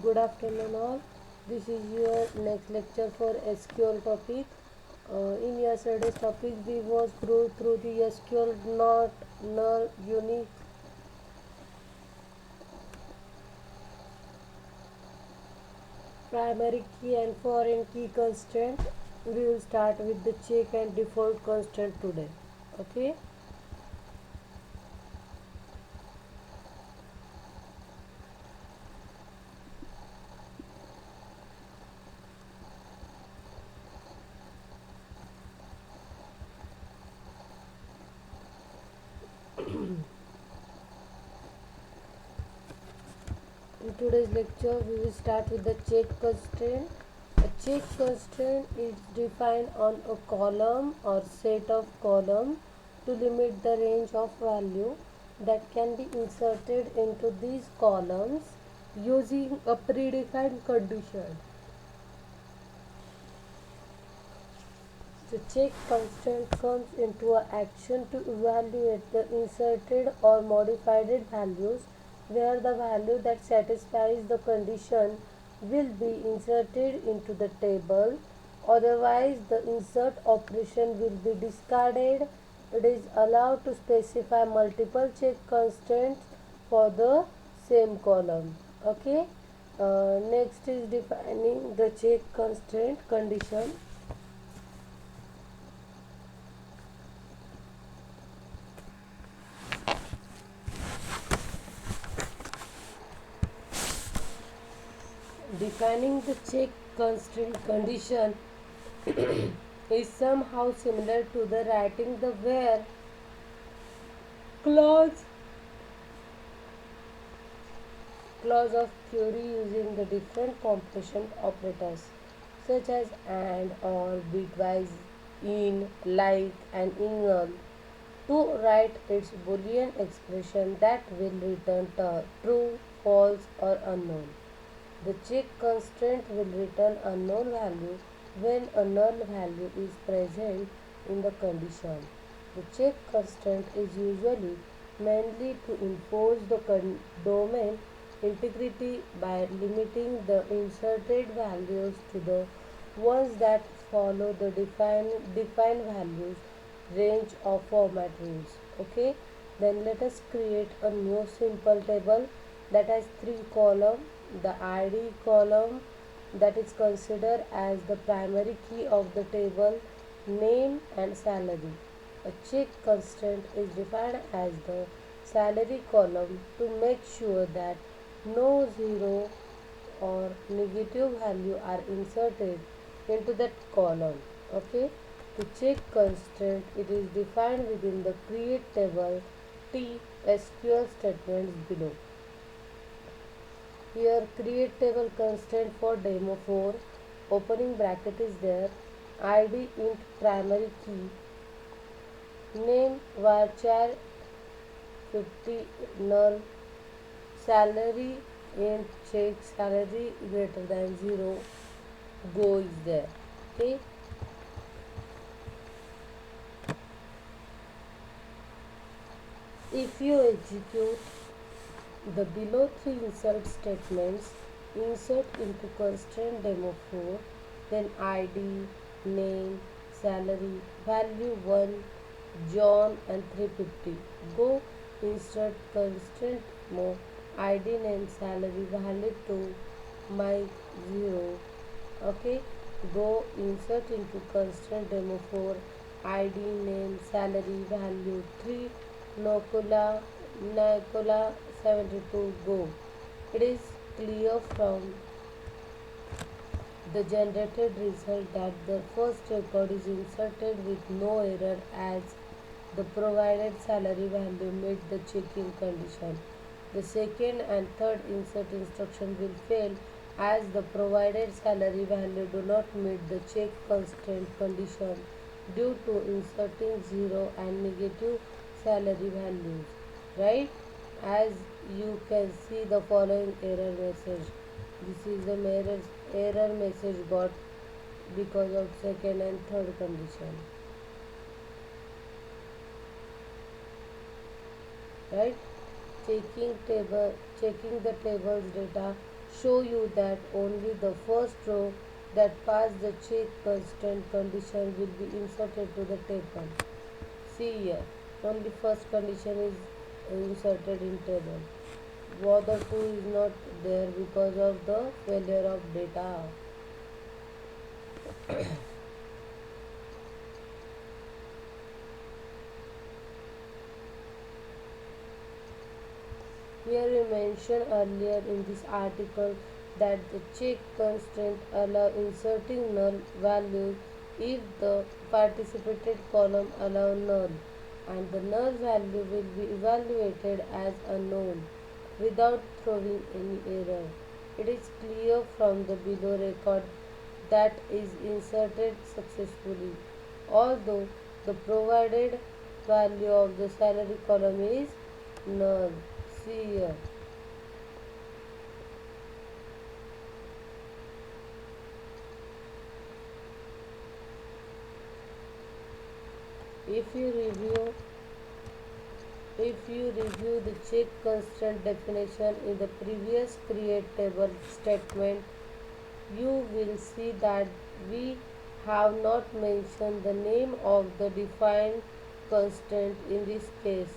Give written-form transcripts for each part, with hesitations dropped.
Good afternoon all. This is your next lecture for SQL topic. In yesterday's topic we was through the SQL not null unique primary key and foreign key constraint. We will start with the check and default constraint today. Okay. In today's lecture, we will start with the check constraint. A check constraint is defined on a column or set of columns to limit the range of value that can be inserted into these columns using a predefined condition. The check constraint comes into action to evaluate the inserted or modified values where the value that satisfies the condition will be inserted into the table. Otherwise, the insert operation will be discarded. It is allowed to specify multiple check constraints for the same column. Okay. Next is defining the check constraint condition. Defining the check constraint condition is somehow similar to the writing the where clause of query using the different compression operators such as and or bitwise in like and equal to write its boolean expression that will return true, false or unknown. The check constraint will return a null value when a null value is present in the condition. The check constraint is usually mainly to enforce the domain integrity by limiting the inserted values to the ones that follow the defined values range of format rules. Okay, then let us create a new simple table that has three columns. The id column that is considered as the primary key of the table, name and salary. A check constraint is defined as the salary column to make sure that no zero or negative value are inserted into that column. Okay. To check constraint, it is defined within the create table T SQL statements below. Here create table constraint for demo 4, opening bracket is there, id int primary key, name varchar 50 null, salary int check salary greater than 0, go is there. Okay. If you execute the below three insert statements, insert into constraint demo 4, then id, name, salary, value 1, John and 350. Go insert constraint demo, id, name, salary, value 2, Mike 0. Okay, go insert into constraint demo 4, id, name, salary, value 3, Nicola 72, go. It is clear from the generated result that the first record is inserted with no error as the provided salary value met the checking condition. The second and third insert instruction will fail as the provided salary value do not meet the check constraint condition due to inserting 0 and negative salary values. Right? As you can see the following error message. This is the error message got because of second and third condition. Right? Checking the table's data show you that only the first row that pass the check constant condition will be inserted to the table. See here, only first condition is inserted in table. The other two is not there because of the failure of data. Here we mentioned earlier in this article that the check constraint allow inserting null values if the participated column allow null, and the null value will be evaluated as unknown without throwing any error. It is clear from the below record that is inserted successfully, although the provided value of the salary column is null. See here. If you review if you review the check constraint definition in the previous create table statement, you will see that we have not mentioned the name of the defined constraint in this case.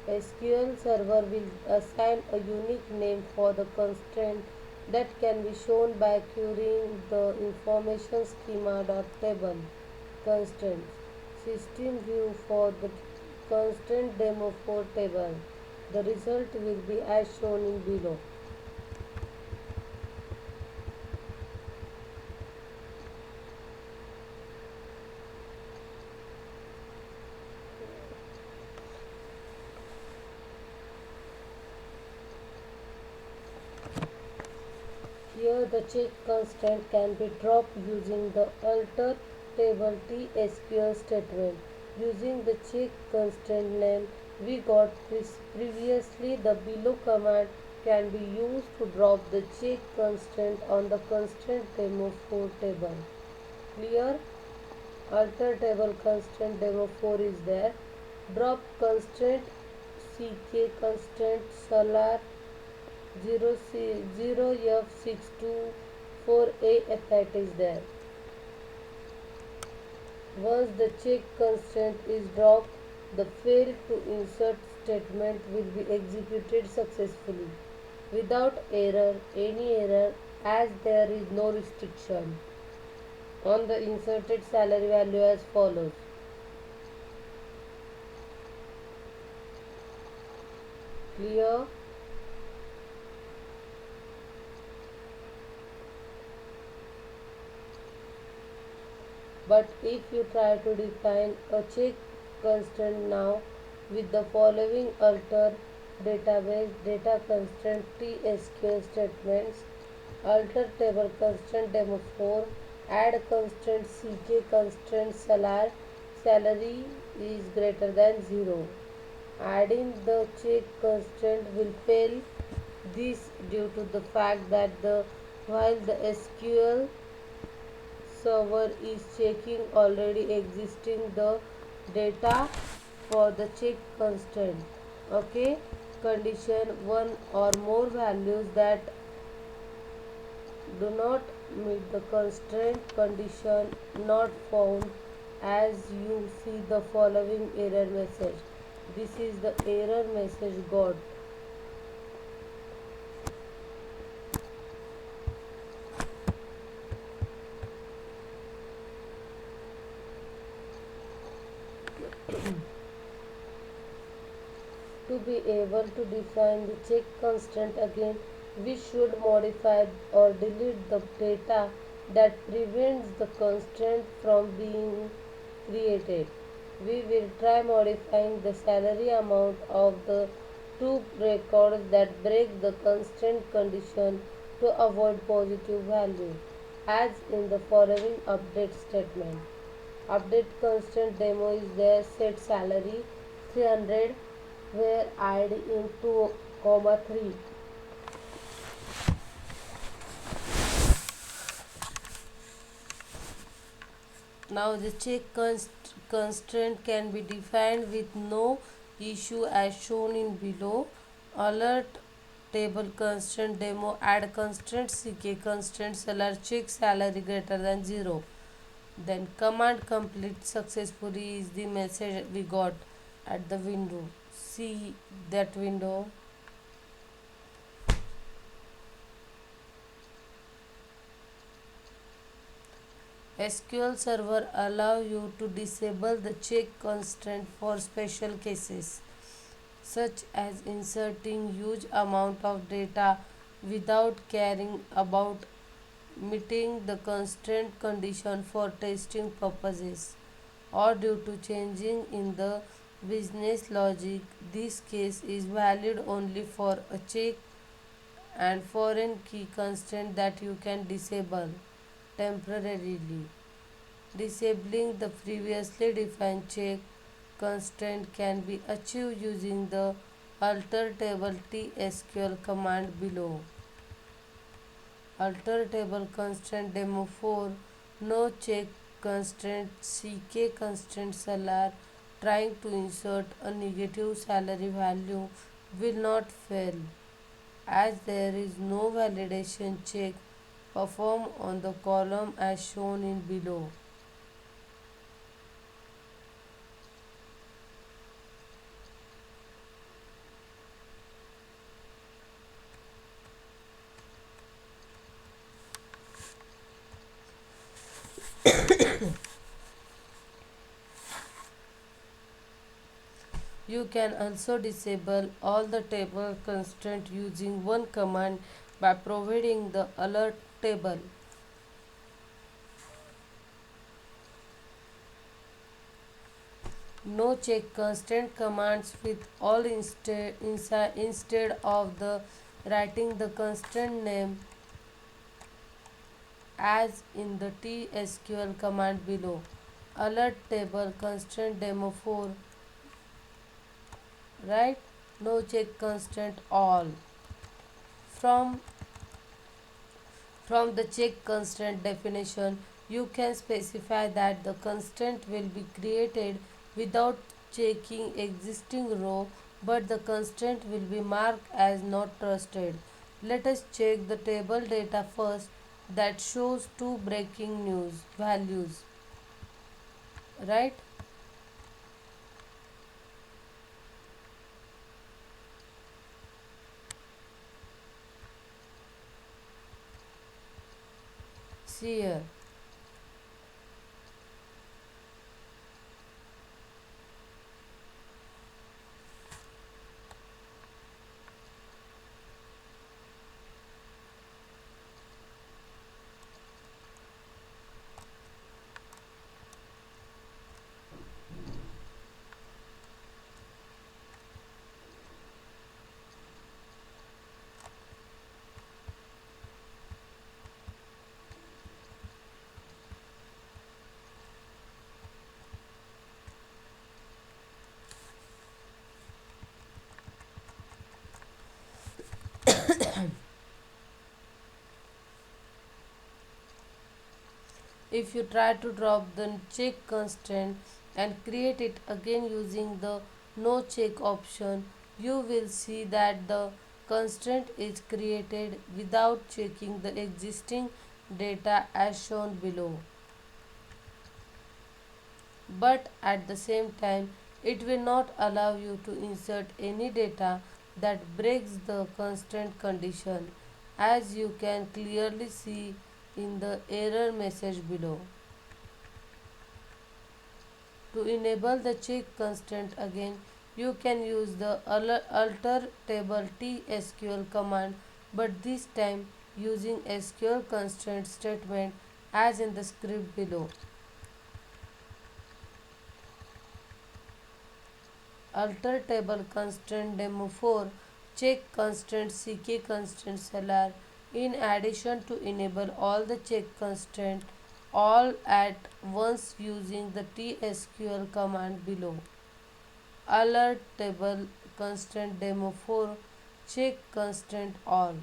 SQL Server will assign a unique name for the constraint that can be shown by querying the information schema.table constraints system view for the constraint demo for table. The result will be as shown in below. Here the check constraint can be dropped using the alter table TSQL statement. Using the check constraint name we got previously, the below command can be used to drop the check constraint on the constraint demo 4 table. Clear? Alter table constraint demo 4 is there. Drop constraint CK constraint solar 0F624A that is there. Once the check constraint is dropped, the fail to insert statement will be executed successfully without any error, as there is no restriction on the inserted salary value as follows. Clear? But if you try to define a check constraint now with the following alter database data constraint TSQL statements, alter table constraint demo 4, add constraint CK constraint salary is greater than 0. Adding the check constraint will fail this due to the fact that while the SQL server is checking already existing the data for the check constraint. Okay, condition one or more values that do not meet the constraint condition not found, as you see the following error message. This is the error message got. To be able to define the check constraint again, we should modify or delete the data that prevents the constraint from being created. We will try modifying the salary amount of the two records that break the constraint condition to avoid positive value, as in the following update statement. Update constraint demo is there, set salary 300 where id in 2, 3. Now the check constraint can be defined with no issue as shown in below. Alert table constraint demo, add constraint ck constraint seller check salary greater than 0. Then command complete successfully is the message we got at the window. See that window. SQL Server allow you to disable the check constraint for special cases, such as inserting huge amount of data without caring about meeting the constraint condition for testing purposes, or due to changing in the business logic. This case is valid only for a check and foreign key constraint that you can disable temporarily. Disabling the previously defined check constraint can be achieved using the alter table tsql command below. Alter table constraint demo 4. No check constraint ck constraint seller trying to insert a negative salary value will not fail, as there is no validation check performed on the column as shown in below. You can also disable all the table constraint using one command by providing the alert table. No check constraint commands with all instead of the writing the constraint name as in the tsql command below. Alert table constraint demo 4, right? No check constraint all. From From the check constraint definition, you can specify that the constraint will be created without checking existing row, but the constraint will be marked as not trusted. Let us check the table data first that shows two breaking news values, right? See here. If you try to drop the check constraint and create it again using the no check option, you will see that the constraint is created without checking the existing data as shown below. But at the same time, it will not allow you to insert any data that breaks the constraint condition, as you can clearly see in the error message below. To enable the check constraint again, you can use the alter table tsql command, but this time using SQL constraint statement as in the script below. Alter table constraint demo 4. Check constraint ck constraint seller. In addition to enable all the check constraint all at once using the tsql command below. Alert table constraint demo 4. Check constraint all.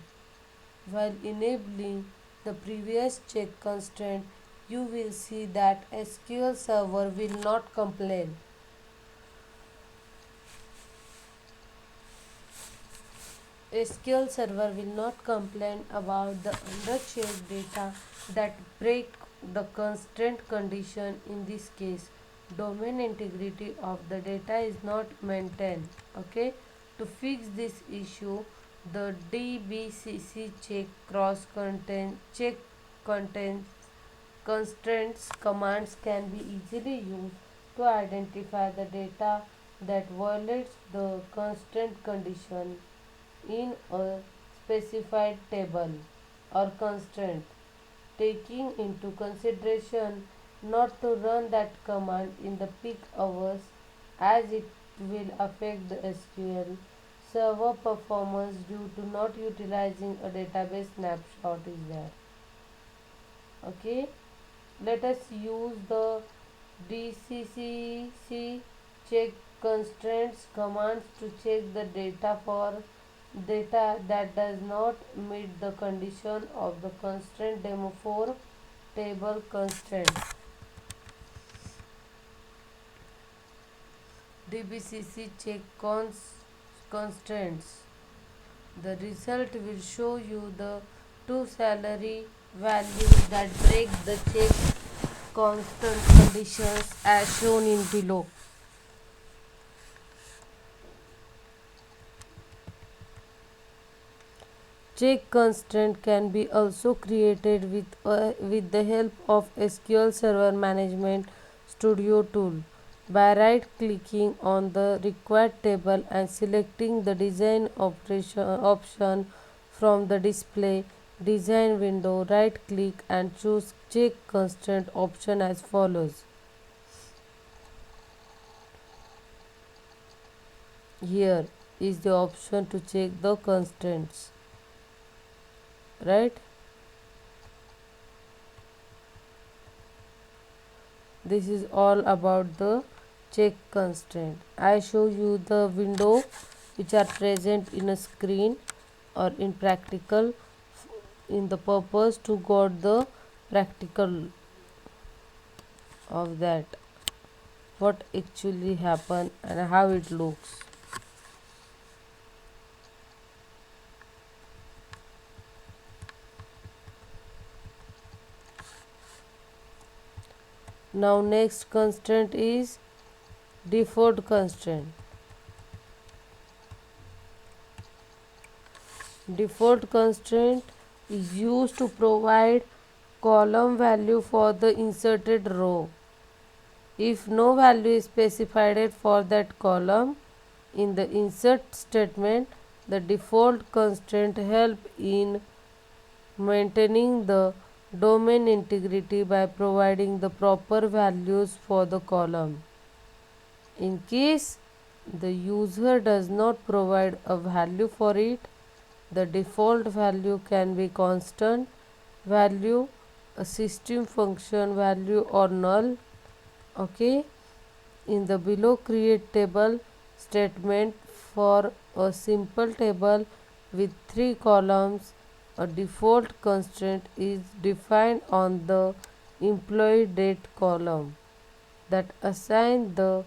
While enabling the previous check constraint, you will see that SQL Server will not complain. SQL Server will not complain about the underchecked data that break the constraint condition. In this case, domain integrity of the data is not maintained. Okay, to fix this issue, the DBCC check contains constraints commands can be easily used to identify the data that violates the constraint condition in a specified table or constraint, taking into consideration not to run that command in the peak hours as it will affect the SQL server performance due to not utilizing a database snapshot is there. Okay, let us use the DCCC check constraints commands to check the data for data that does not meet the condition of the constraint demo 4 table constraint. DBCC check constraints. The result will show you the two salary values that break the check constant conditions as shown in below. Check constraint can be also created with the help of SQL Server Management Studio tool by right clicking on the required table and selecting the design option from the display design window. Right click and choose check constraint option as follows. Here is the option to check the constraints, right? This is all about the check constraint. I show you the window which are present in a screen or in practical in the purpose to got the practical of that what actually happen and how it looks. Now next constraint is default constraint. Default constraint is used to provide column value for the inserted row. If no value is specified for that column in the insert statement, the default constraint help in maintaining the domain integrity by providing the proper values for the column. In case the user does not provide a value for it, the default value can be constant value, a system function value or null. Okay, in the below create table statement for a simple table with 3 columns, a default constraint is defined on the employee date column that assign the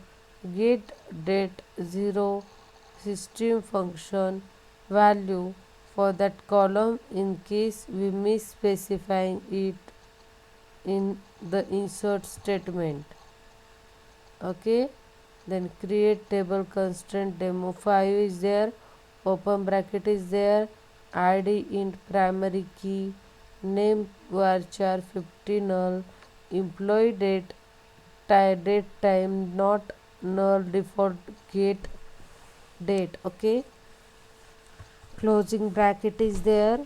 get date 0 system function value for that column in case we miss specifying it in the insert statement. Okay, then create table constraint demo 5 is there, open bracket is there, id int primary key, name varchar 50 null, employee date time not null, default get date. Okay, closing bracket is there,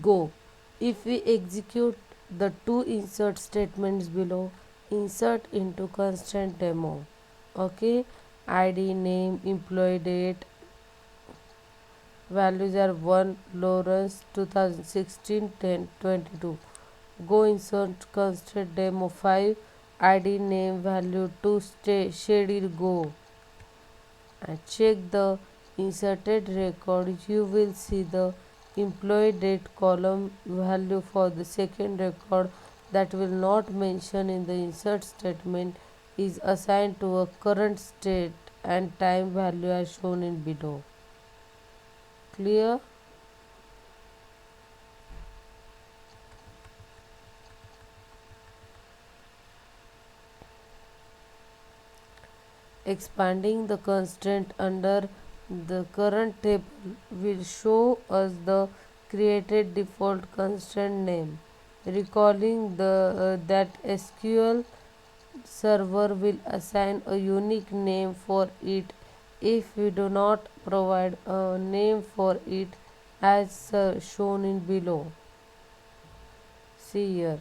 go. If we execute the two insert statements below, insert into constraint demo. Okay, id name employee date values are 1 Lawrence 2016 10 22. Go insert constraint demo 5 id name value to stay schedule go and check the inserted record. You will see the employee date column value for the second record that will not mention in the insert statement is assigned to a current state and time value as shown in below. Clear? Expanding the constraint under the current table will show us the created default constraint name. Recalling that SQL server will assign a unique name for it if we do not provide a name for it as shown in below. See here.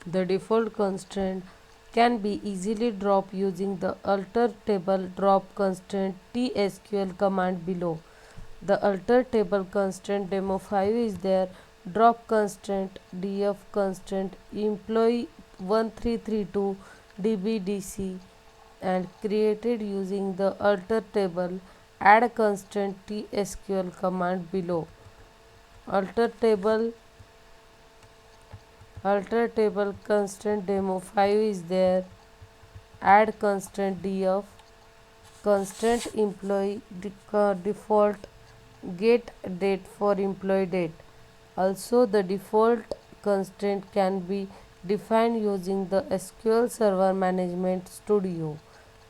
The default constraint can be easily dropped using the alter table drop constraint tsql command below. The alter table constraint demo 5 is there. Drop constraint df constraint employee 1332 dbdc and created using the alter table add constraint tsql command below. Alter table Alter table constraint demo 5 is there. Add constraint df constraint employee default get date for employee date. Also, the default constraint can be defined using the SQL Server Management Studio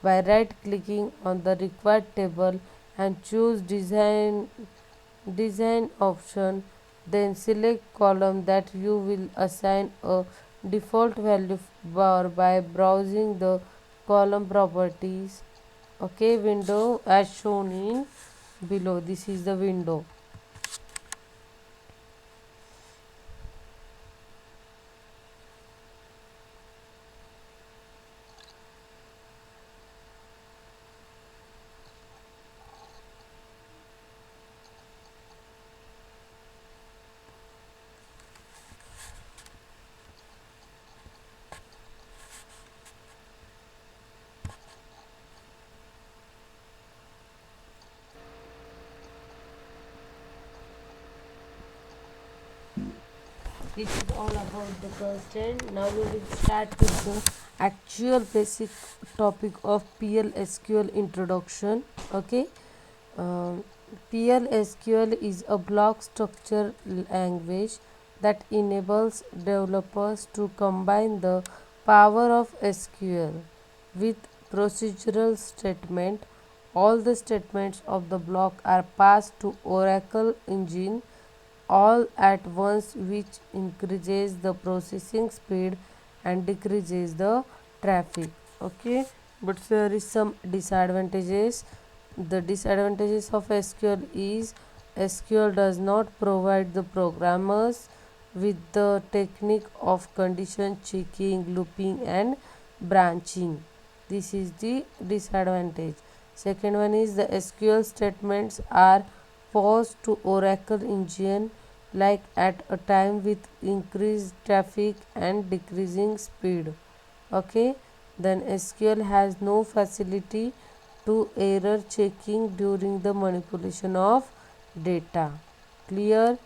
by right clicking on the required table and choose design option, then select column that you will assign a default value bar by browsing the column properties. Okay, window as shown in below. This is the window. This is all about the constraint. Now we will start with the actual basic topic of PLSQL introduction. Okay. Um, PLSQL is a block structure language that enables developers to combine the power of SQL with procedural statement. All the statements of the block are passed to Oracle Engine all at once, which increases the processing speed and decreases the traffic. Okay, but there is some disadvantages. The disadvantages of SQL is SQL does not provide the programmers with the technique of condition checking, looping and branching. This is the disadvantage. Second one is the SQL statements are paused to Oracle Engine like at a time with increased traffic and decreasing speed. Okay, then SQL has no facility to error checking during the manipulation of data. Clear?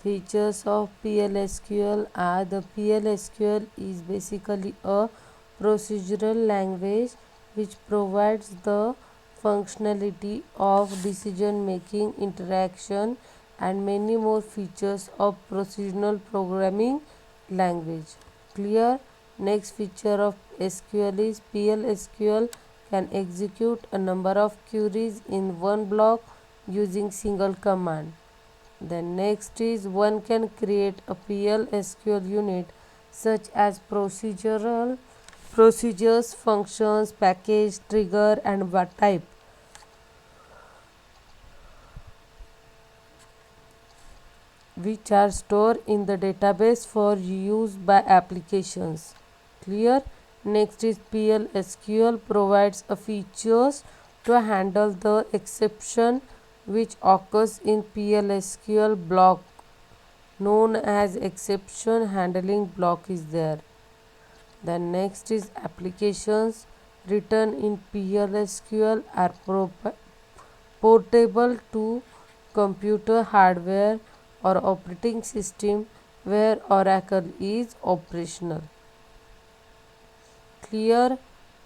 Features of PLSQL are the PLSQL is basically a procedural language which provides the functionality of decision making, interaction and many more features of procedural programming language. Clear? Next feature of SQL is PL/SQL can execute a number of queries in one block using single command. Then next is one can create a PL/SQL unit such as procedures, functions, package, trigger and what type, which are stored in the database for use by applications. Clear? Next is PL/SQL provides a features to handle the exception which occurs in PL/SQL block known as exception handling block is there. Then next is applications written in PL/SQL are portable to computer hardware or operating system where Oracle is operational. Clear?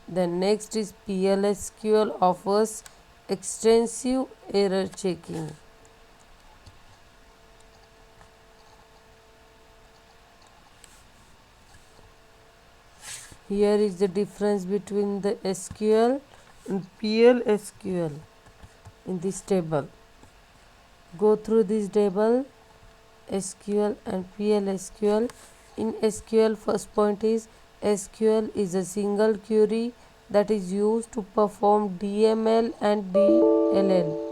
Then next is PL/SQL offers extensive error checking. Here is the difference between the SQL and PL/SQL in this table. Go through this table, SQL and PL/SQL. In SQL, first point is SQL is a single query that is used to perform DML and DLL.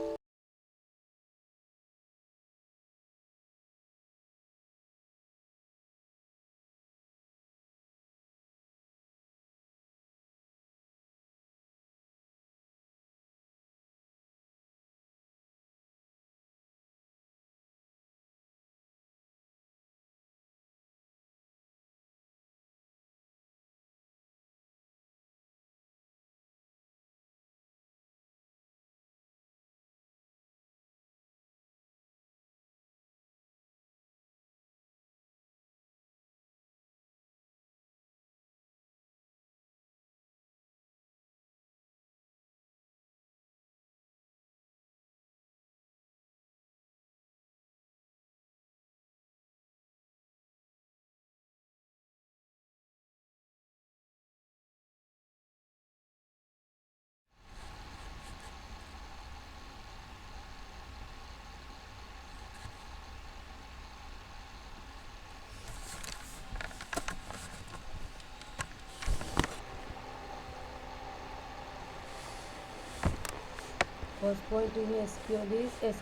First point in SQL is a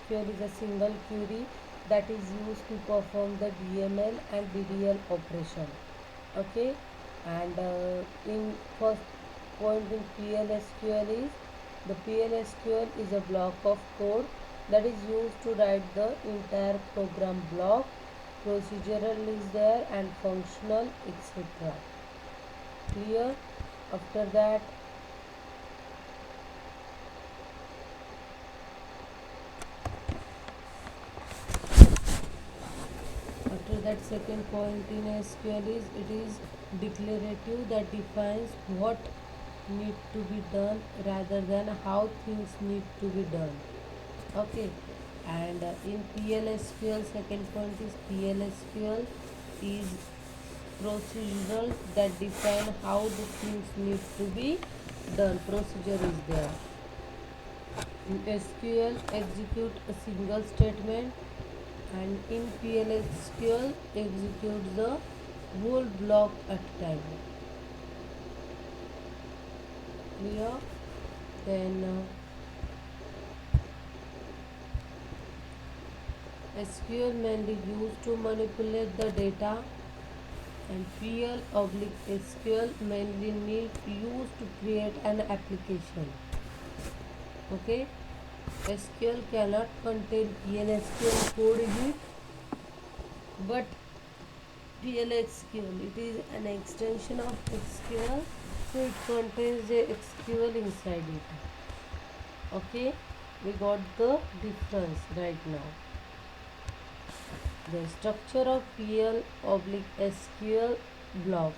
single query that is used to perform the DML and DDL operation. Okay, and in first point in PL/SQL is the PL/SQL is a block of code that is used to write the entire program block. Procedural is there and functional, etc. Clear? After that, second point in SQL is it is declarative that defines what need to be done rather than how things need to be done. Okay, and in PL/SQL, second point is PL/SQL is procedural that define how the things need to be done. Procedure is there. In SQL, execute a single statement, and in PL/SQL, execute the whole block at a time. Clear? Then SQL mainly used to manipulate the data, and PL/SQL mainly used to create an application. Okay, SQL cannot contain PL/SQL code in it, but PL/SQL it is an extension of SQL, so it contains the SQL inside it. Okay, we got the difference right now. The structure of PL/SQL block.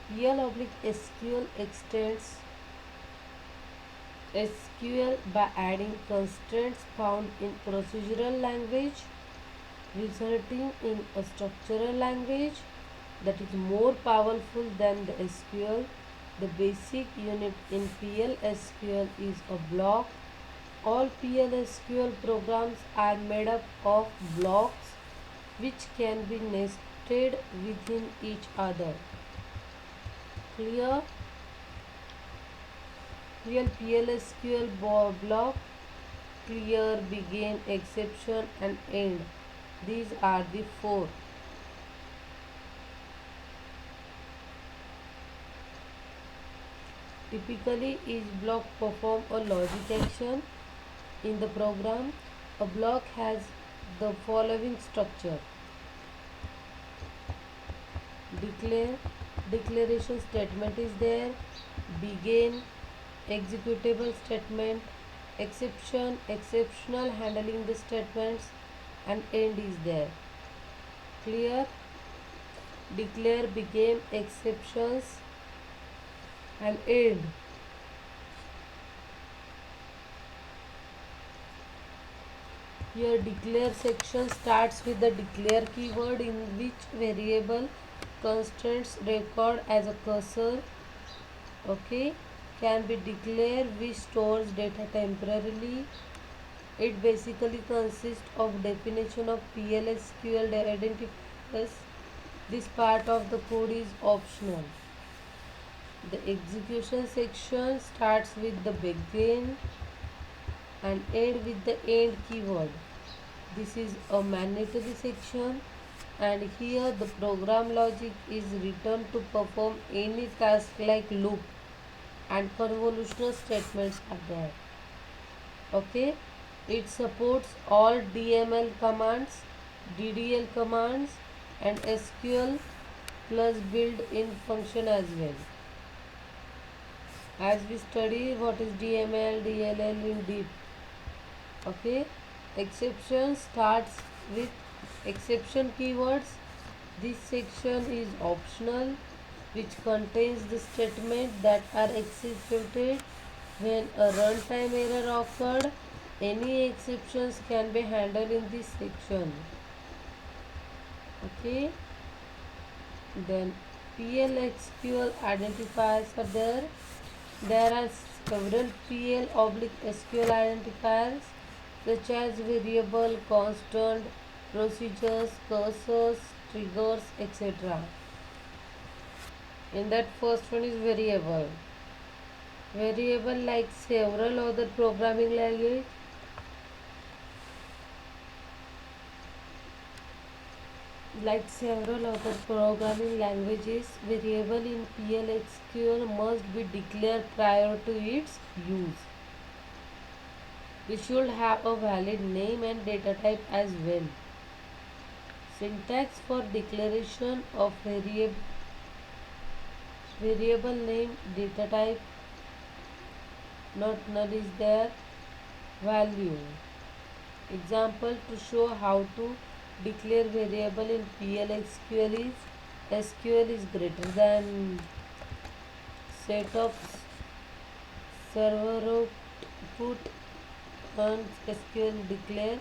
PL/SQL extends SQL by adding constraints found in procedural language, resulting in a structural language. that is more powerful than the SQL. The basic unit in PLSQL is a block. All PLSQL programs are made up of blocks which can be nested within each other. Clear? Real PLSQL block: clear, begin, exception and end. These are the four. Typically, each block performs a logic action in the program. A block has the following structure: declare, declaration statement is there, begin, executable statement, exception, exceptional handling the statements, and end is there. Clear? Declare, begin, exceptions and end. Here declare section starts with the declare keyword, in which variable constraints record as a cursor. Okay, can be declared which stores data temporarily. It basically consists of definition of PLSQL identifiers. This part of the code is optional. The execution section starts with the begin and end with the end keyword. This is a mandatory section, and here the program logic is written to perform any task like loop and convolutional statements are there. Okay, it supports all DML commands, DDL commands and SQL plus built-in function as well. As we study what is DML, DLL in deep. Okay, exception starts with exception keywords. This section is optional, which contains the statement that are executed when a runtime error occurred. Any exceptions can be handled in this section. Okay, then PLSQL identifiers are there. There are several PL/SQL identifiers such as variable, constant, procedures, cursors, triggers, etc. In that, first one is variable. Variable, like several other programming languages, variable in PLSQL must be declared prior to its use. We should have a valid name and data type as well. Syntax for declaration of variable name, data type, not null is there, value. Example to show how to declare variable in PLSQL is: SQL is greater than set of server output and SQL declare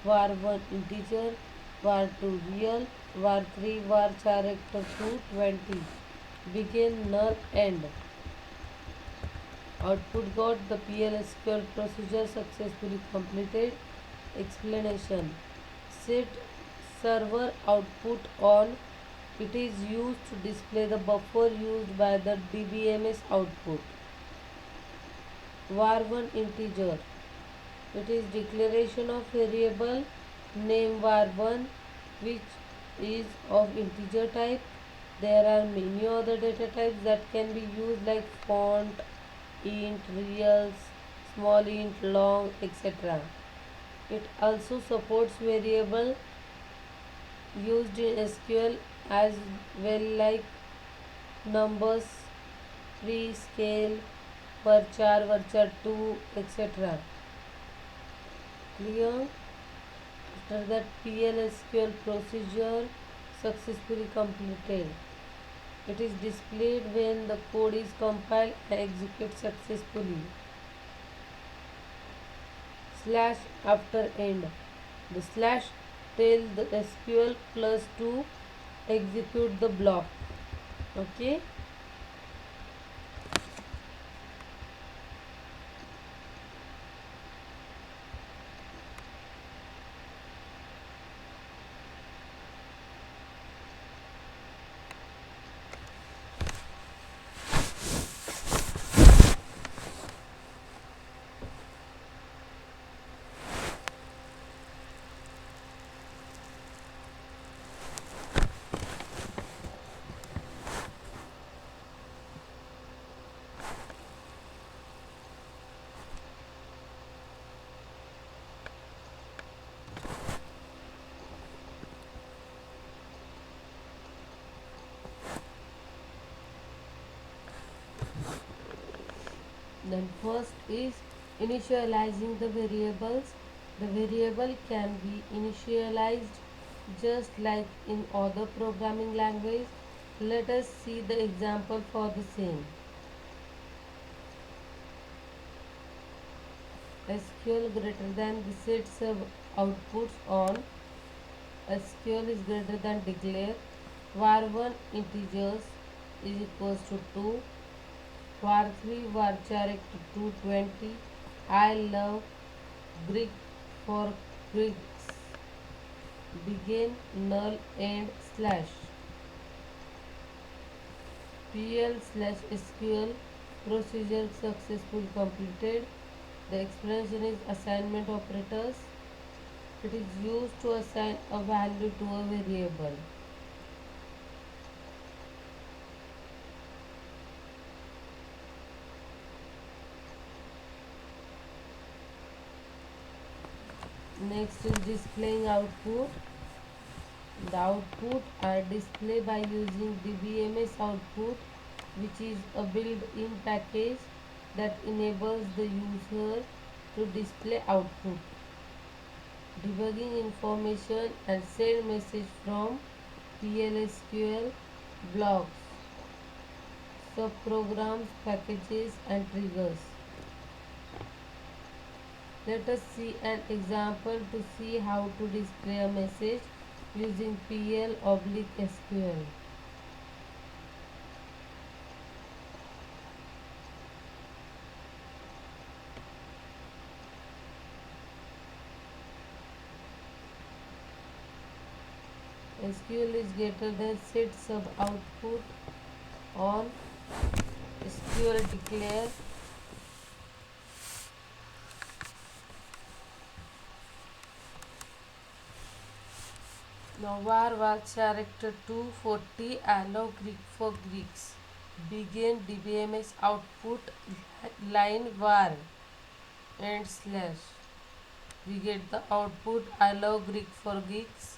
var1 integer, var2 real, var3 var character to 20. Begin, null, end. Output got the PLSQL procedure successfully completed. Explanation: set server output on. It is used to display the buffer used by the DBMS output. var1 integer. It is declaration of variable name var1 which is of integer type. There are many other data types that can be used like font, int, reals, small int, long, etc. It also supports variable used in SQL as well like numbers, free, scale, varchar, varchar2, etc. Clear? After that, PLSQL procedure successfully completed. It is displayed when the code is compiled and executed successfully. Slash after end. The slash tells the SQL plus 2 execute the block. Okay. Then first is initializing the variables. The variable can be initialized just like in other programming language. Let us see the example for the same. SQL greater than the set sub outputs on SQL is greater than declare var1 integers is equals to 2, var3 varchar to 220. I love Greek for Greeks. Begin null end slash pl slash SQL procedure successful completed. The explanation is assignment operators. It is used to assign a value to a variable. Next is displaying output. The output are displayed by using DBMS output, which is a built-in package that enables the user to display output, debugging information and send message from PLSQL blocks, subprograms, packages and triggers. Let us see an example to see how to display a message using PL/SQL. SQL is greater than set sub output on SQL declare now var character 240 allow Greek for Greeks. Begin DBMS output line var and slash. We get the output allow Greek for Greeks.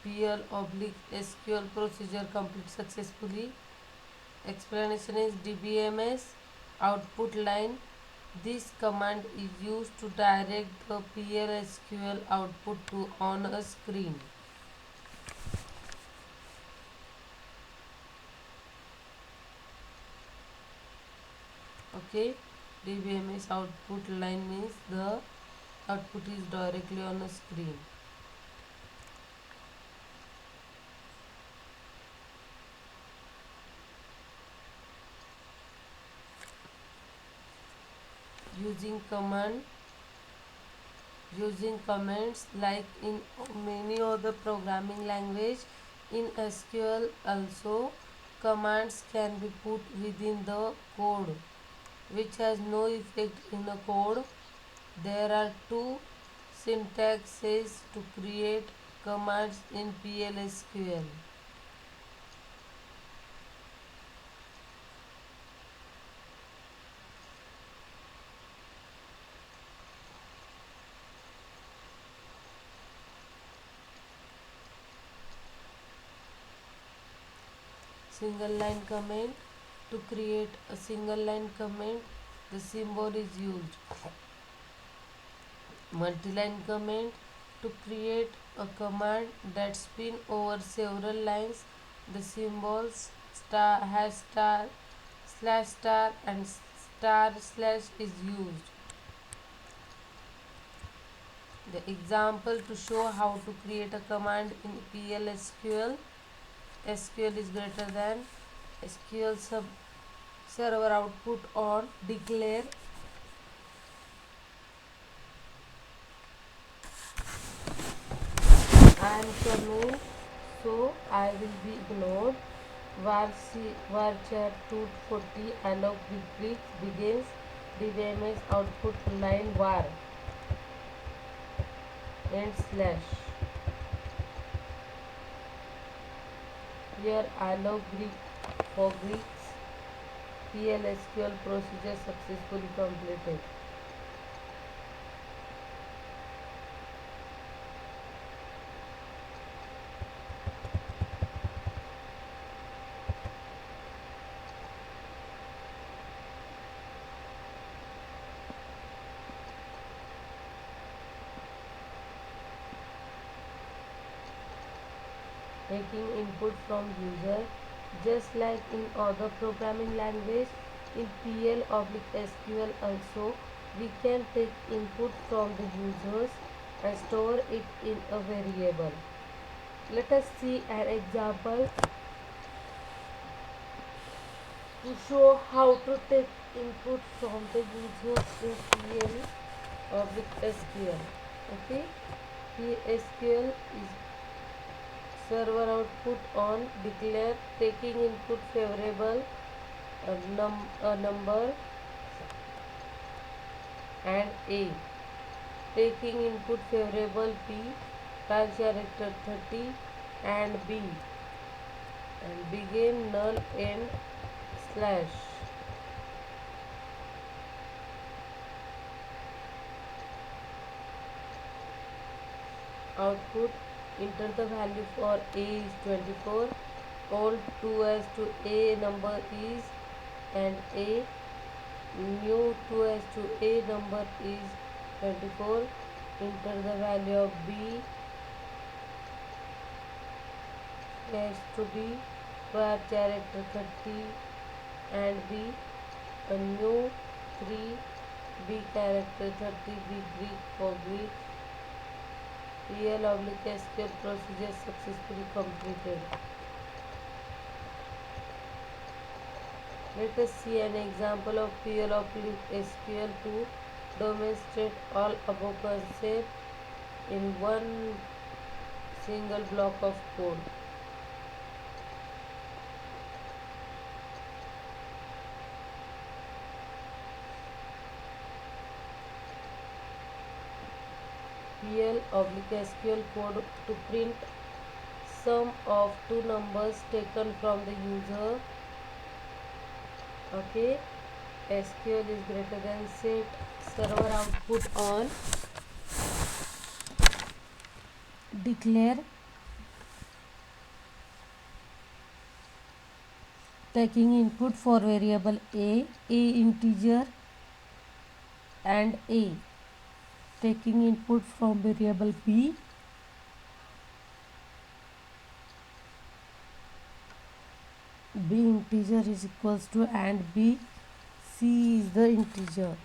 PL/SQL procedure complete successfully. Explanation is DBMS output line. This command is used to direct the PL/SQL output to on a screen. Okay, DBMS output line means the output is directly on a screen. Using commands like in many other programming language, in SQL also commands can be put within the code which has no effect in the code. There are two syntaxes to create commands in PLSQL. Single line comment. To create a single line comment, the symbol is used. Multi-line comment. To create a command that spin over several lines, the symbols star, hash star, slash star and star slash is used. The example to show how to create a command in PL SQL is greater than SQL server output on declare. I am coming, so I will be ignored. Varchar 240 alloc begins DBMS output line var and slash. Here alloc for Greeks PLSQL procedure successfully completed. Taking input from user, just like in other programming language, in PL oblique SQL also we can take input from the users and store it in a variable. Let us see an example to show how to take input from the users in PL oblique SQL. Okay, PSQL is server output on declare taking input favorable a number and A, taking input favorable B branch character 30 and B, and begin null end slash. Output, enter the value for A is 24, old 2 as to A number is and A, new 2 as to A number is 24, enter the value of B as to B where character 30 and B, a new 3 B character 30 B Greek for Greek. PL oblique SQL procedure successfully completed. Let us see an example of PL oblique SQL to demonstrate all above concepts in one single block of code. PL oblique SQL code to print sum of two numbers taken from the user. Okay, SQL is greater than set server output on declare taking input for variable A integer and A, taking input from variable B integer is equals to and B C is the integer,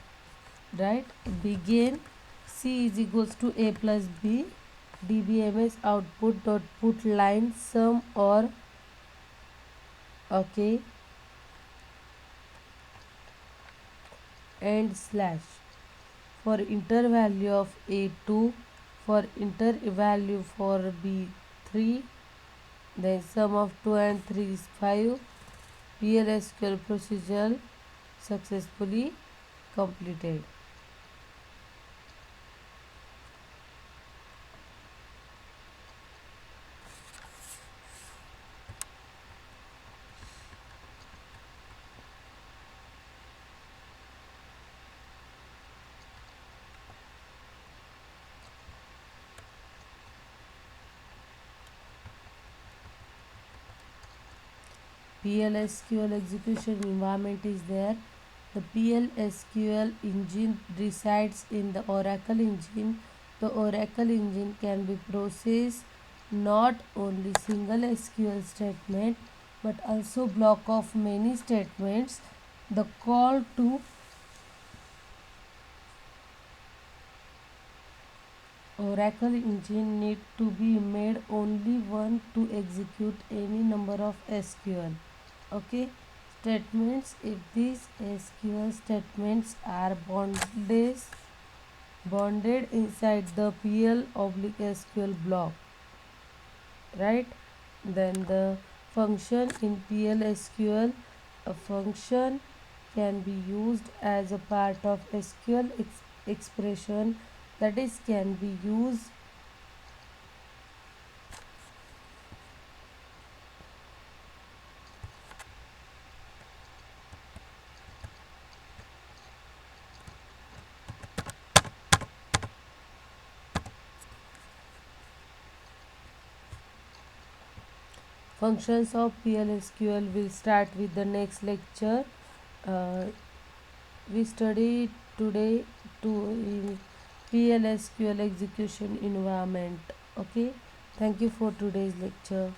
right? Begin C is equals to A plus B DBMS output dot put line sum or okay and slash for enter value of A2, for enter value for B3, then sum of 2 and 3 is 5. PLSQL procedure successfully completed. PLSQL execution environment is there. The PLSQL engine resides in the Oracle engine. The Oracle engine can be processed not only single SQL statement but also block of many statements. The call to Oracle engine need to be made only one to execute any number of SQL. Okay, statements. If these SQL statements are bonded inside the PL oblique SQL block, right? Then the function in PL SQL, a function can be used as a part of SQL expression, that is can be used. Functions of PL SQL will start with the next lecture. Uh, we study today to in PL SQL execution environment. Okay, thank you for today's lecture.